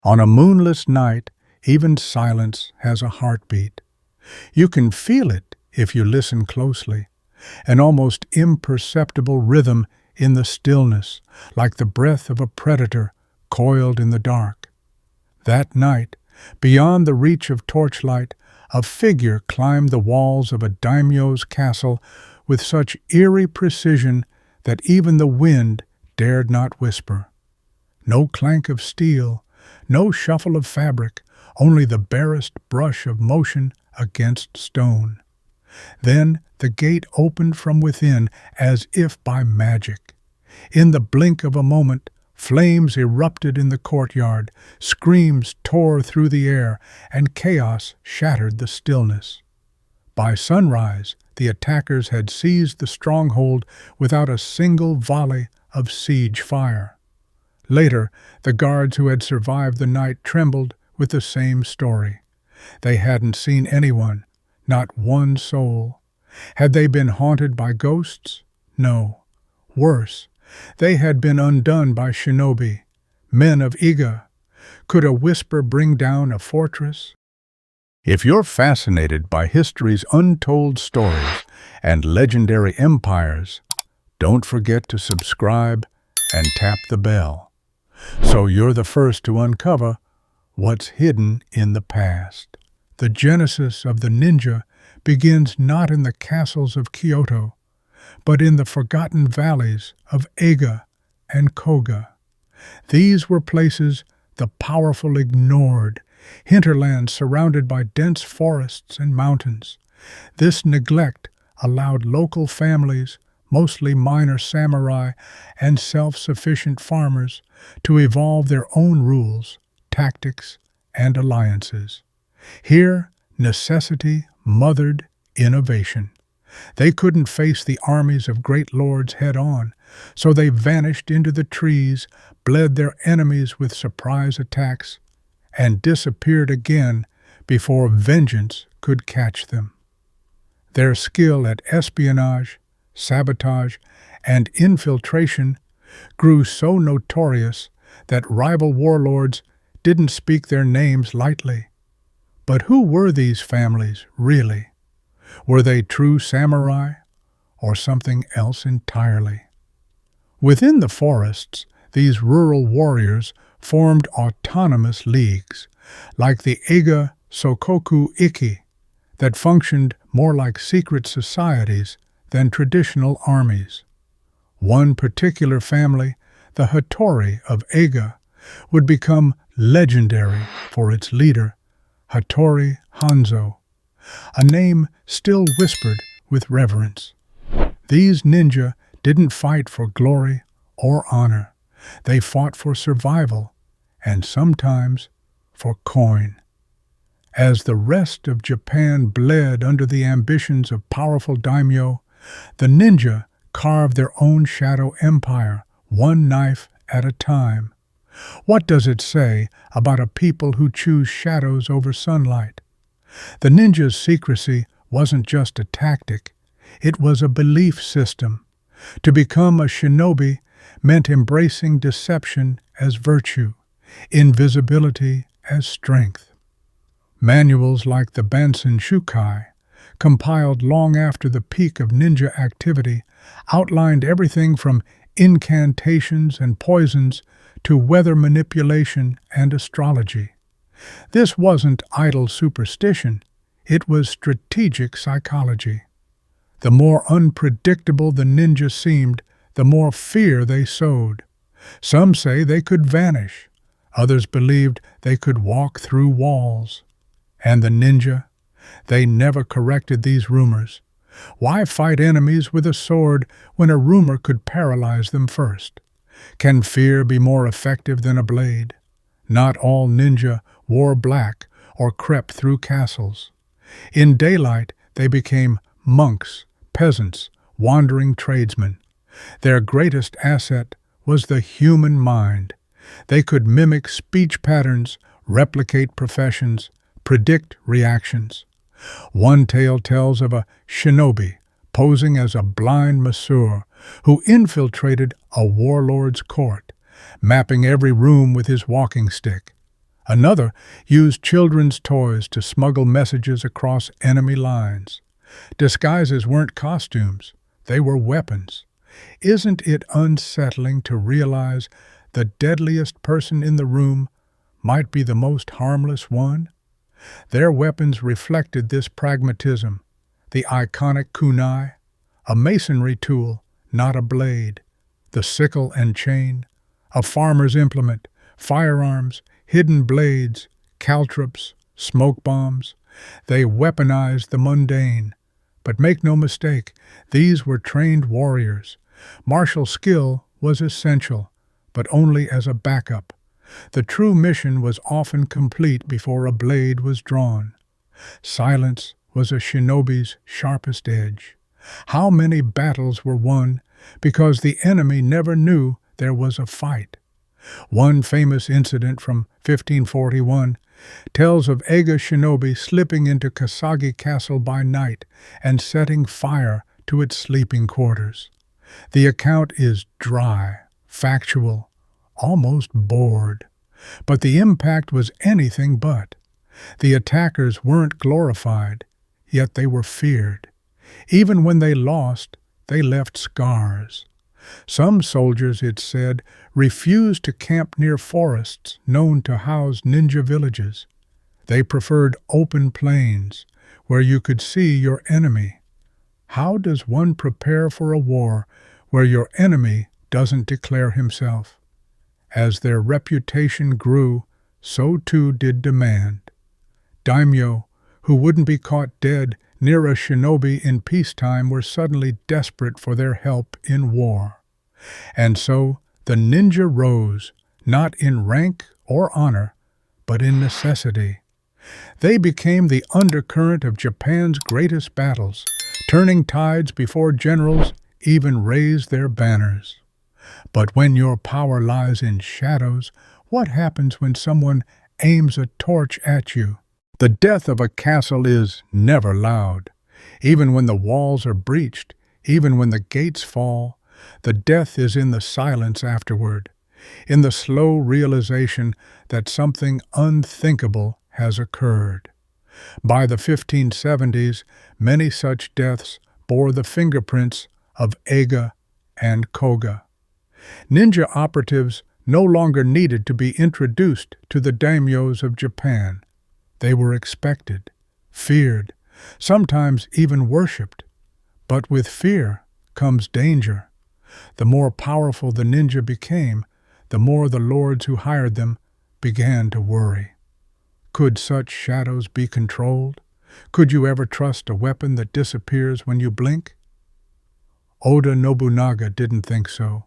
On a moonless night, even silence has a heartbeat. You can feel it if you listen closely, an almost imperceptible rhythm in the stillness, like the breath of a predator coiled in the dark. That night, beyond the reach of torchlight, a figure climbed the walls of a daimyo's castle with such eerie precision that even the wind dared not whisper. No clank of steel, no shuffle of fabric, only the barest brush of motion against stone. Then the gate opened from within as if by magic. In the blink of a moment, flames erupted in the courtyard, screams tore through the air, and chaos shattered the stillness. By sunrise, the attackers had seized the stronghold without a single volley of siege fire. Later, the guards who had survived the night trembled with the same story. They hadn't seen anyone, not one soul. Had they been haunted by ghosts? No. Worse, they had been undone by shinobi, men of Ega. Could a whisper bring down a fortress? If you're fascinated by history's untold stories and legendary empires, don't forget to subscribe and tap the bell, so you're the first to uncover what's hidden in the past. The genesis of the ninja begins not in the castles of Kyoto, but in the forgotten valleys of Ega and Koga. These were places the powerful ignored, hinterlands surrounded by dense forests and mountains. This neglect allowed local families, mostly minor samurai and self-sufficient farmers, to evolve their own rules, tactics, and alliances. Here, necessity mothered innovation. They couldn't face the armies of great lords head-on, so they vanished into the trees, bled their enemies with surprise attacks, and disappeared again before vengeance could catch them. Their skill at espionage, sabotage, and infiltration grew so notorious that rival warlords didn't speak their names lightly. But who were these families, really? Were they true samurai, or something else entirely? Within the forests, these rural warriors formed autonomous leagues, like the Ega Sokoku Iki, that functioned more like secret societies than traditional armies. One particular family, the Hattori of Ega, would become legendary for its leader, Hattori Hanzo, a name still whispered with reverence. These ninja didn't fight for glory or honor. They fought for survival, and sometimes for coin. As the rest of Japan bled under the ambitions of powerful daimyo, the ninja carved their own shadow empire, one knife at a time. What does it say about a people who choose shadows over sunlight? The ninja's secrecy wasn't just a tactic, it was a belief system. To become a shinobi meant embracing deception as virtue, invisibility as strength. Manuals like the Bansen Shukai, compiled long after the peak of ninja activity, outlined everything from incantations and poisons to weather manipulation and astrology. This wasn't idle superstition, it was strategic psychology. The more unpredictable the ninja seemed, the more fear they sowed. Some say they could vanish, others believed they could walk through walls. And the ninja? They never corrected these rumors. Why fight enemies with a sword when a rumor could paralyze them first? Can fear be more effective than a blade? Not all ninja wore black or crept through castles. In daylight, they became monks, peasants, wandering tradesmen. Their greatest asset was the human mind. They could mimic speech patterns, replicate professions, predict reactions. One tale tells of a shinobi posing as a blind masseur who infiltrated a warlord's court, mapping every room with his walking stick. Another used children's toys to smuggle messages across enemy lines. Disguises weren't costumes, they were weapons. Isn't it unsettling to realize the deadliest person in the room might be the most harmless one? Their weapons reflected this pragmatism. The iconic kunai, a masonry tool, not a blade. The sickle and chain, a farmer's implement. Firearms, hidden blades, caltrops, smoke bombs. They weaponized the mundane. But make no mistake, these were trained warriors. Martial skill was essential, but only as a backup. The true mission was often complete before a blade was drawn. Silence was a shinobi's sharpest edge. How many battles were won because the enemy never knew there was a fight? One famous incident from 1541 tells of Ega shinobi slipping into Kasagi Castle by night and setting fire to its sleeping quarters. The account is dry, factual, almost bored. But the impact was anything but. The attackers weren't glorified, yet they were feared. Even when they lost, they left scars. Some soldiers, it said, refused to camp near forests known to house ninja villages. They preferred open plains, where you could see your enemy. How does one prepare for a war where your enemy doesn't declare himself? As their reputation grew, so too did demand. Daimyo, who wouldn't be caught dead near a shinobi in peacetime, were suddenly desperate for their help in war. And so the ninja rose, not in rank or honor, but in necessity. They became the undercurrent of Japan's greatest battles, turning tides before generals even raised their banners. But when your power lies in shadows, what happens when someone aims a torch at you? The death of a castle is never loud. Even when the walls are breached, even when the gates fall, the death is in the silence afterward, in the slow realization that something unthinkable has occurred. By the 1570s, many such deaths bore the fingerprints of Ega and Koga. Ninja operatives no longer needed to be introduced to the daimyos of Japan. They were expected, feared, sometimes even worshipped. But with fear comes danger. The more powerful the ninja became, the more the lords who hired them began to worry. Could such shadows be controlled? Could you ever trust a weapon that disappears when you blink? Oda Nobunaga didn't think so.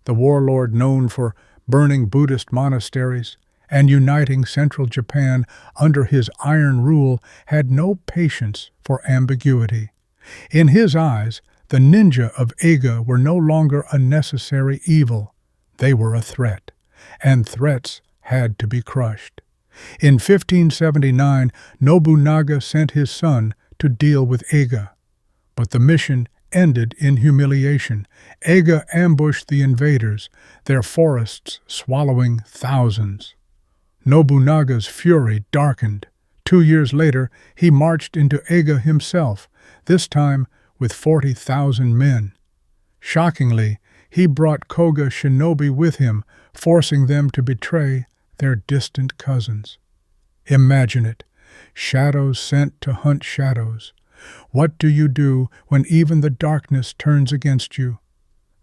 The warlord known for burning Buddhist monasteries and uniting central Japan under his iron rule had no patience for ambiguity. In his eyes, the ninja of Ega were no longer a necessary evil. They were a threat, and threats had to be crushed. In 1579, Nobunaga sent his son to deal with Ega. But the mission ended in humiliation. Ega ambushed the invaders, their forests swallowing thousands. Nobunaga's fury darkened. 2 years later, he marched into Ega himself, this time with 40,000 men. Shockingly, he brought Koga shinobi with him, forcing them to betray their distant cousins. Imagine it, shadows sent to hunt shadows. What do you do when even the darkness turns against you?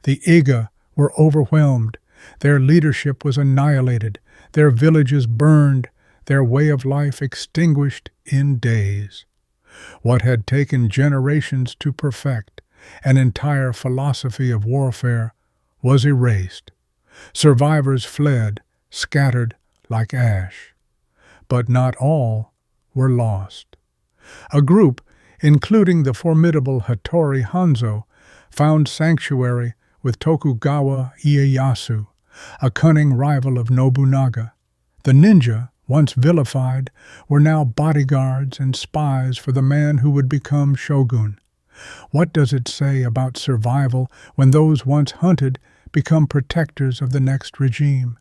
The Ega were overwhelmed. Their leadership was annihilated, their villages burned, their way of life extinguished in days. What had taken generations to perfect, an entire philosophy of warfare, was erased. Survivors fled, scattered like ash. But not all were lost. A group, including the formidable Hattori Hanzo, found sanctuary with Tokugawa Ieyasu, a cunning rival of Nobunaga. The ninja, once vilified, were now bodyguards and spies for the man who would become shogun. What does it say about survival when those once hunted become protectors of the next regime?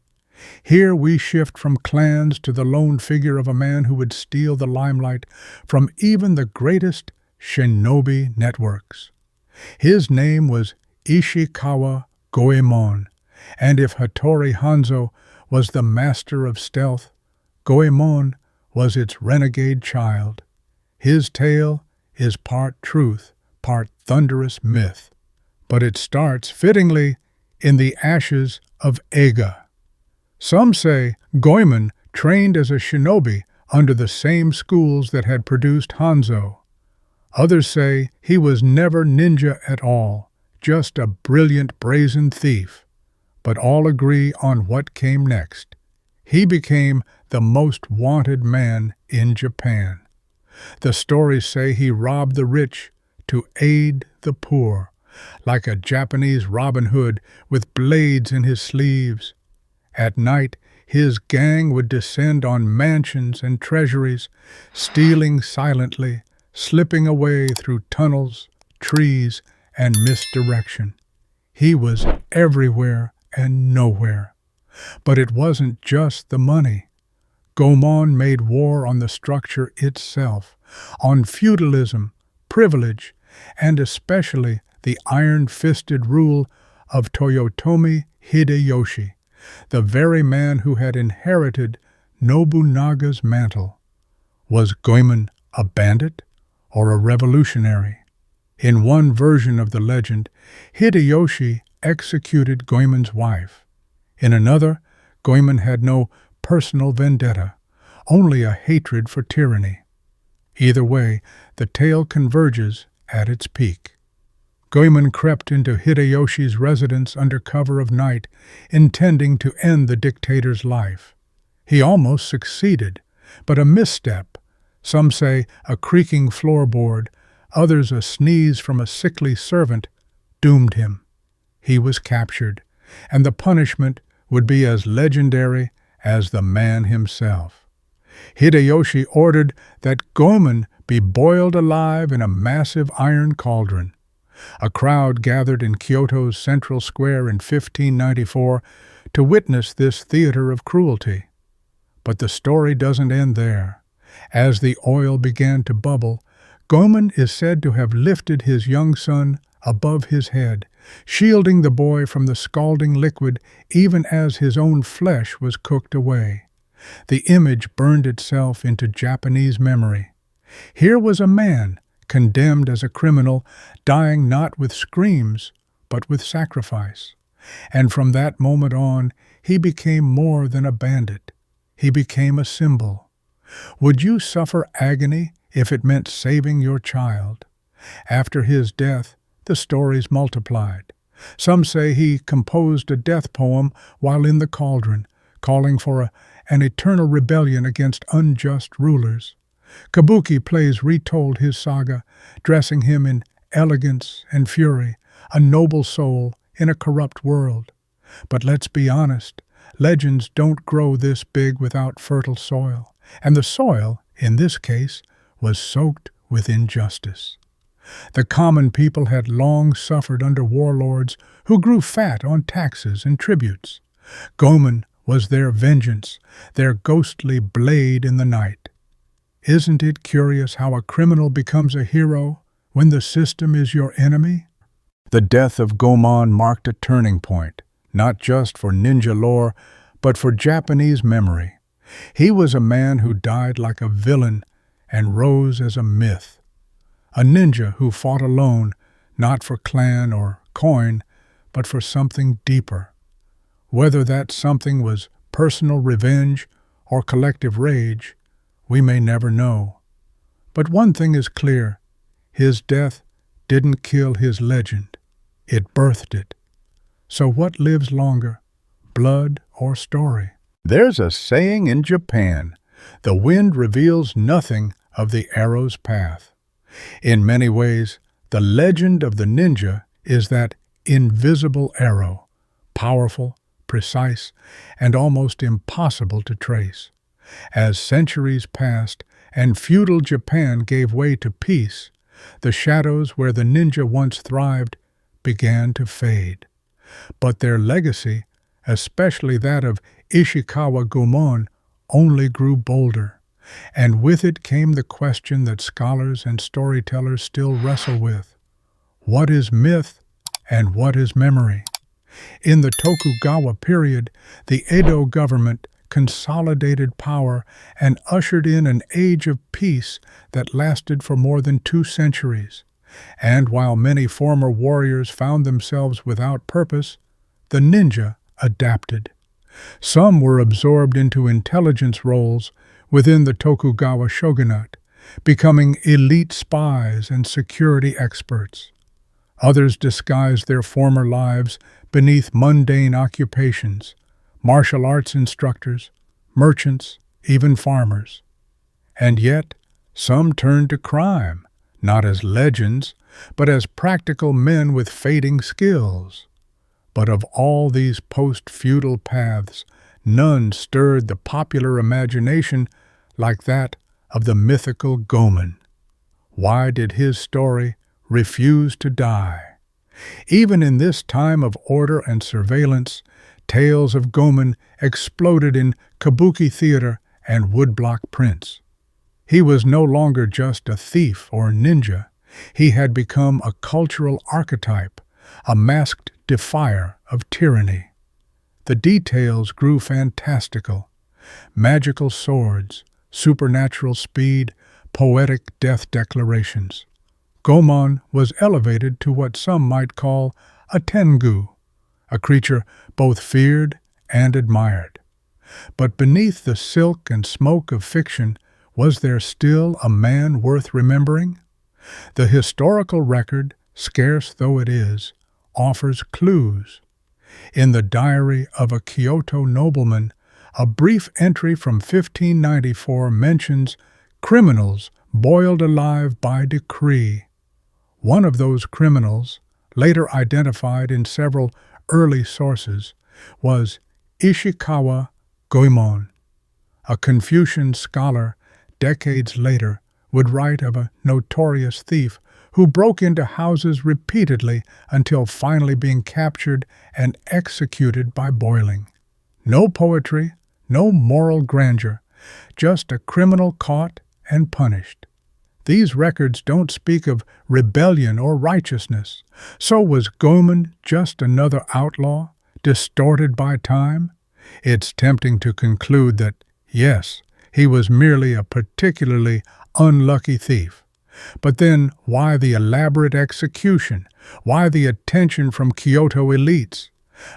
Here we shift from clans to the lone figure of a man who would steal the limelight from even the greatest shinobi networks. His name was Ishikawa Goemon, and if Hattori Hanzo was the master of stealth, Goemon was its renegade child. His tale is part truth, part thunderous myth, but it starts, fittingly, in the ashes of Ega. Some say Goemon trained as a shinobi under the same schools that had produced Hanzo. Others say he was never ninja at all, just a brilliant brazen thief. But all agree on what came next. He became the most wanted man in Japan. The stories say he robbed the rich to aid the poor, like a Japanese Robin Hood with blades in his sleeves. At night, his gang would descend on mansions and treasuries, stealing silently, slipping away through tunnels, trees, and misdirection. He was everywhere and nowhere. But it wasn't just the money. Goemon made war on the structure itself, on feudalism, privilege, and especially the iron-fisted rule of Toyotomi Hideyoshi, the very man who had inherited Nobunaga's mantle. Was Goemon a bandit or a revolutionary? In one version of the legend, Hideyoshi executed Goemon's wife. In another, Goemon had no personal vendetta, only a hatred for tyranny. Either way, the tale converges at its peak. Goemon crept into Hideyoshi's residence under cover of night, intending to end the dictator's life. He almost succeeded, but a misstep, some say a creaking floorboard, others a sneeze from a sickly servant, doomed him. He was captured, and the punishment would be as legendary as the man himself. Hideyoshi ordered that Goemon be boiled alive in a massive iron cauldron. A crowd gathered in Kyoto's central square in 1594 to witness this theater of cruelty. But the story doesn't end there. As the oil began to bubble, Goemon is said to have lifted his young son above his head, shielding the boy from the scalding liquid even as his own flesh was cooked away. The image burned itself into Japanese memory. Here was a man, condemned as a criminal, dying not with screams, but with sacrifice. And from that moment on, he became more than a bandit. He became a symbol. Would you suffer agony if it meant saving your child? After his death, the stories multiplied. Some say he composed a death poem while in the cauldron, calling for an eternal rebellion against unjust rulers. Kabuki plays retold his saga, dressing him in elegance and fury, a noble soul in a corrupt world. But let's be honest, legends don't grow this big without fertile soil, and the soil, in this case, was soaked with injustice. The common people had long suffered under warlords who grew fat on taxes and tributes. Goemon was their vengeance, their ghostly blade in the night. Isn't it curious how a criminal becomes a hero when the system is your enemy? The death of Goemon marked a turning point, not just for ninja lore, but for Japanese memory. He was a man who died like a villain and rose as a myth. A ninja who fought alone, not for clan or coin, but for something deeper. Whether that something was personal revenge or collective rage, we may never know. But one thing is clear, his death didn't kill his legend, it birthed it. So what lives longer, blood or story? There's a saying in Japan, the wind reveals nothing of the arrow's path. In many ways, the legend of the ninja is that invisible arrow, powerful, precise, and almost impossible to trace. As centuries passed and feudal Japan gave way to peace, the shadows where the ninja once thrived began to fade. But their legacy, especially that of Ishikawa Goemon only grew bolder, and with it came the question that scholars and storytellers still wrestle with. What is myth and what is memory? In the Tokugawa period, the Edo government consolidated power and ushered in an age of peace that lasted for more than 2 centuries. And while many former warriors found themselves without purpose, the ninja adapted. Some were absorbed into intelligence roles within the Tokugawa shogunate, becoming elite spies and security experts. Others disguised their former lives beneath mundane occupations, martial arts instructors, merchants, even farmers. And yet, some turned to crime, not as legends, but as practical men with fading skills. But of all these post-feudal paths, none stirred the popular imagination like that of the mythical Goemon. Why did his story refuse to die? Even in this time of order and surveillance, tales of Goemon exploded in kabuki theater and woodblock prints. He was no longer just a thief or ninja. He had become a cultural archetype, a masked defier of tyranny. The details grew fantastical. Magical swords, supernatural speed, poetic death declarations. Goemon was elevated to what some might call a tengu, a creature both feared and admired. But beneath the silk and smoke of fiction, was there still a man worth remembering? The historical record, scarce though it is, offers clues. In the diary of a Kyoto nobleman, a brief entry from 1594 mentions criminals boiled alive by decree. One of those criminals, later identified in several early sources, was Ishikawa Goemon. A Confucian scholar, decades later, would write of a notorious thief who broke into houses repeatedly until finally being captured and executed by boiling. No poetry, no moral grandeur, just a criminal caught and punished. These records don't speak of rebellion or righteousness. So was Goemon just another outlaw, distorted by time? It's tempting to conclude that, yes, he was merely a particularly unlucky thief. But then, why the elaborate execution? Why the attention from Kyoto elites?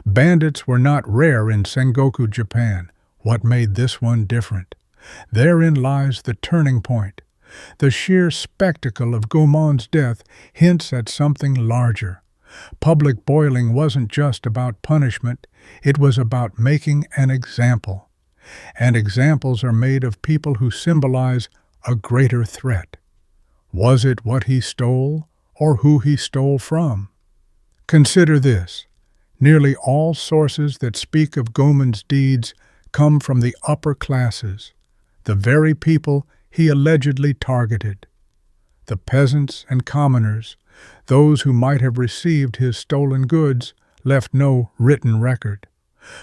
Bandits were not rare in Sengoku Japan. What made this one different? Therein lies the turning point. The sheer spectacle of Goemon's death hints at something larger. Public boiling wasn't just about punishment, it was about making an example. And examples are made of people who symbolize a greater threat. Was it what he stole, or who he stole from? Consider this. Nearly all sources that speak of Goemon's deeds come from the upper classes, the very people he allegedly targeted. The peasants and commoners, those who might have received his stolen goods, left no written record.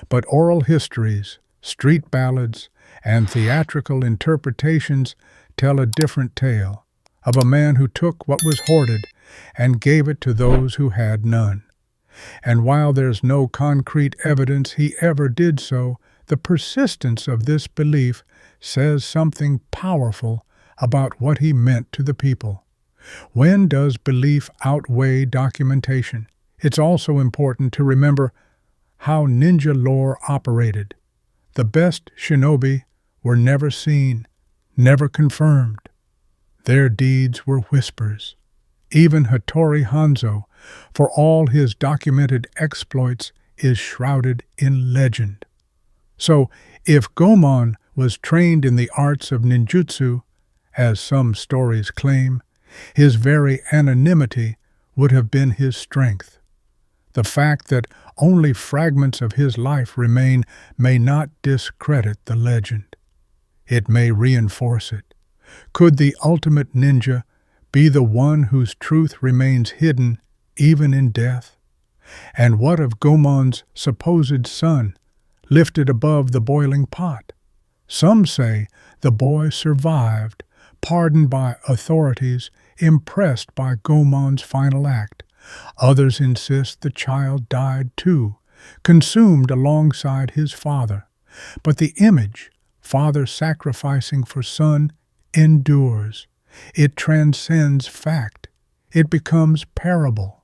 But oral histories, street ballads, and theatrical interpretations tell a different tale, of a man who took what was hoarded and gave it to those who had none. And while there's no concrete evidence he ever did so, the persistence of this belief says something powerful about what he meant to the people. When does belief outweigh documentation? It's also important to remember how ninja lore operated. The best shinobi were never seen, never confirmed. Their deeds were whispers. Even Hattori Hanzo, for all his documented exploits, is shrouded in legend. So, if Goemon was trained in the arts of ninjutsu, as some stories claim, his very anonymity would have been his strength. The fact that only fragments of his life remain may not discredit the legend. It may reinforce it. Could the ultimate ninja be the one whose truth remains hidden even in death? And what of Goemon's supposed son, lifted above the boiling pot. Some say the boy survived, pardoned by authorities, impressed by Goemon's final act. Others insist the child died too, consumed alongside his father. But the image, father sacrificing for son, endures. It transcends fact. It becomes parable.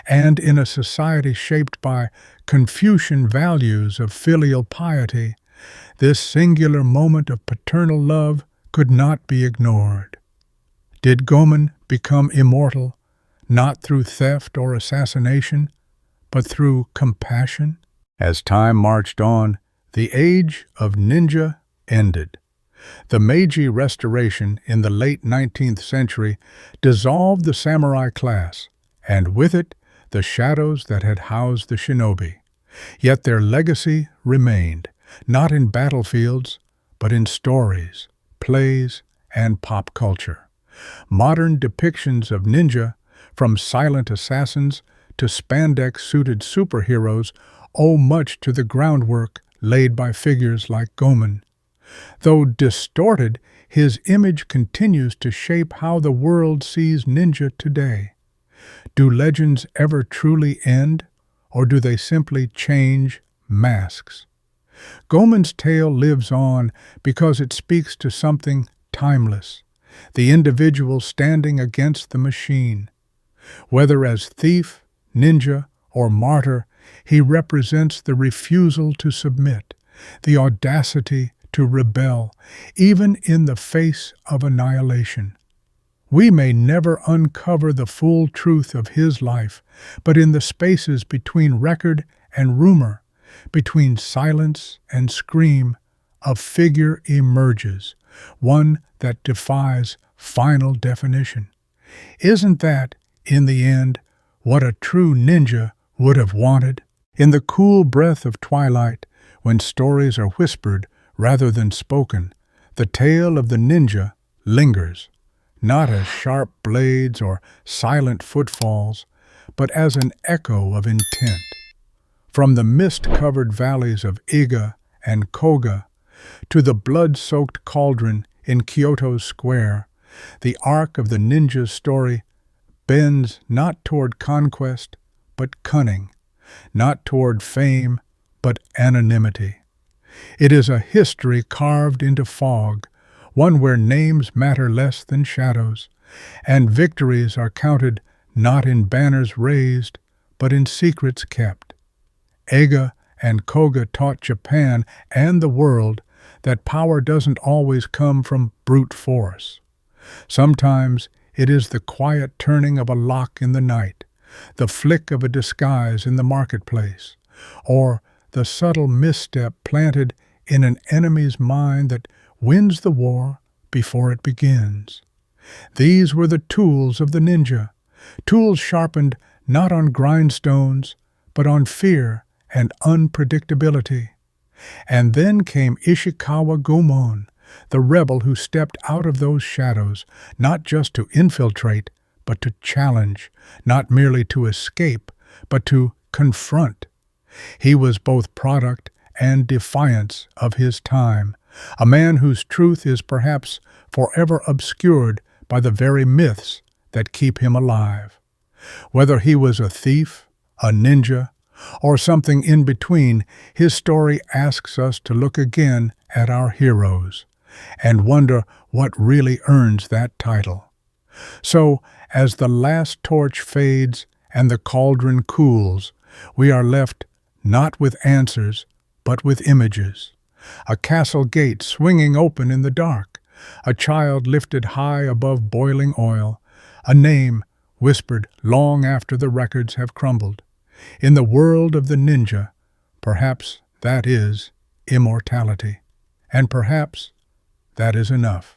And in a society shaped by Confucian values of filial piety, this singular moment of paternal love could not be ignored. Did Goemon become immortal, not through theft or assassination, but through compassion? As time marched on, the age of ninja ended. The Meiji Restoration in the late 19th century dissolved the samurai class, and with it the shadows that had housed the shinobi. Yet their legacy remained, not in battlefields, but in stories, plays, and pop culture. Modern depictions of ninja, from silent assassins to spandex-suited superheroes, owe much to the groundwork laid by figures like Goemon. Though distorted, his image continues to shape how the world sees ninja today. Do legends ever truly end, or do they simply change masks? Goemon's tale lives on because it speaks to something timeless, the individual standing against the machine. Whether as thief, ninja, or martyr, he represents the refusal to submit, the audacity to rebel, even in the face of annihilation. We may never uncover the full truth of his life, but in the spaces between record and rumor, between silence and scream, a figure emerges, one that defies final definition. Isn't that, in the end, what a true ninja would have wanted? In the cool breath of twilight, when stories are whispered rather than spoken, the tale of the ninja lingers, not as sharp blades or silent footfalls, but as an echo of intent. From the mist-covered valleys of Ega and Koga to the blood-soaked cauldron in Kyoto's square, the arc of the ninja's story bends not toward conquest, but cunning, not toward fame, but anonymity. It is a history carved into fog, one where names matter less than shadows, and victories are counted not in banners raised, but in secrets kept. Ega and Koga taught Japan and the world that power doesn't always come from brute force. Sometimes it is the quiet turning of a lock in the night, the flick of a disguise in the marketplace, or the subtle misstep planted in an enemy's mind that wins the war before it begins. These were the tools of the ninja, tools sharpened not on grindstones, but on fear and unpredictability. And then came Ishikawa Goemon, the rebel who stepped out of those shadows, not just to infiltrate, but to challenge, not merely to escape, but to confront. He was both product and defiance of his time, a man whose truth is perhaps forever obscured by the very myths that keep him alive. Whether he was a thief, a ninja, or something in between, his story asks us to look again at our heroes and wonder what really earns that title. So, as the last torch fades and the cauldron cools, we are left not with answers, but with images. A castle gate swinging open in the dark, a child lifted high above boiling oil, a name whispered long after the records have crumbled. In the world of the ninja, perhaps that is immortality, and perhaps that is enough.